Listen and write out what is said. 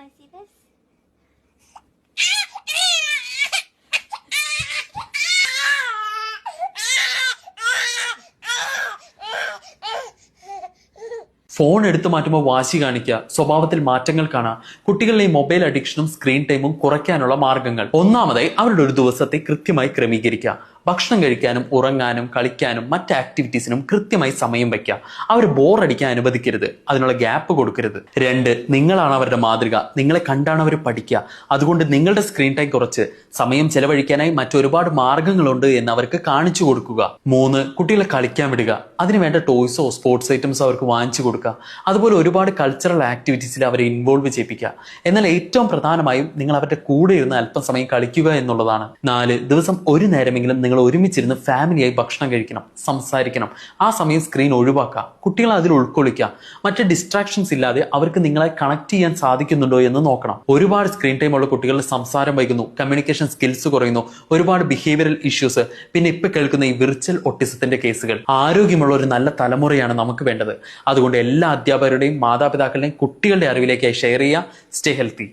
want to see this? Phone എടുത്തു മാറ്റുമ്പോൾ വാശി കാണിക്കുക, സ്വഭാവത്തിൽ മാറ്റങ്ങൾ കാണാം. കുട്ടികളിലെ മൊബൈൽ അഡിക്ഷനും സ്ക്രീൻ ടൈമും കുറയ്ക്കാനുള്ള മാർഗങ്ങൾ: ഒന്നാമതായി അവരുടെ ഒരു ദിവസത്തെ കൃത്യമായി ക്രമീകരിക്കുക. ഭക്ഷണം കഴിക്കാനും ഉറങ്ങാനും കളിക്കാനും മറ്റ് ആക്ടിവിറ്റീസിനും കൃത്യമായി സമയം വയ്ക്കുക. അവർ ബോറടിക്കാൻ അനുവദിക്കരുത്, അതിനുള്ള ഗ്യാപ്പ് കൊടുക്കരുത്. 2, നിങ്ങളാണ് അവരുടെ മാതൃക, നിങ്ങളെ കണ്ടാണ് അവർ പഠിക്കുക. അതുകൊണ്ട് നിങ്ങളുടെ സ്ക്രീൻ ടൈം കുറച്ച് സമയം ചെലവഴിക്കാനായി മറ്റൊരുപാട് മാർഗങ്ങളുണ്ട് എന്ന് അവർക്ക് കാണിച്ചു കൊടുക്കുക. 3, കുട്ടികളെ കളിക്കാൻ വിടുക. അതിനുവേണ്ട ടോയ്സോ സ്പോർട്സ് ഐറ്റംസോ അവർക്ക് വാങ്ങിച്ചു കൊടുക്കുക. അതുപോലെ ഒരുപാട് കൾച്ചറൽ ആക്ടിവിറ്റീസിൽ അവരെ ഇൻവോൾവ് ചെയ്യിപ്പിക്കുക. എന്നാൽ ഏറ്റവും പ്രധാനമായും നിങ്ങൾ അവരുടെ കൂടെ ഇരുന്ന് അല്പം സമയം കളിക്കുക എന്നുള്ളതാണ്. 4, ദിവസം ഒരു നേരമെങ്കിലും നിങ്ങൾ ഒരുമിച്ചിരുന്ന് ഫാമിലിയായി ഭക്ഷണം കഴിക്കണം, സംസാരിക്കണം. ആ സമയം സ്ക്രീൻ ഒഴിവാക്കുക, കുട്ടികളെ അതിൽ ഉൾക്കൊള്ളിക്കുക. മറ്റ് ഡിസ്ട്രാക്ഷൻസ് ഇല്ലാതെ അവർക്ക് നിങ്ങളെ കണക്ട് ചെയ്യാൻ സാധിക്കുന്നുണ്ടോ എന്ന് നോക്കണം. ഒരുപാട് സ്ക്രീൻ ടൈം ഉള്ള കുട്ടികളുടെ സംസാരം വൈകുന്നു, കമ്മ്യൂണിക്കേഷൻ സ്കിൽസ് കുറയുന്നു, ഒരുപാട് ബിഹേവിയറൽ ഇഷ്യൂസ്, പിന്നെ ഇപ്പൊ കേൾക്കുന്ന ഈ വിർച്വൽ ഒട്ടിസത്തിന്റെ കേസുകൾ. ആരോഗ്യമുള്ള ഒരു നല്ല തലമുറയാണ് നമുക്ക് വേണ്ടത്. അതുകൊണ്ട് എല്ലാ അധ്യാപകരുടെയും മാതാപിതാക്കളുടെയും കുട്ടികളുടെ അറിവിലേക്കായി ഷെയർ ചെയ്യുക. Stay healthy.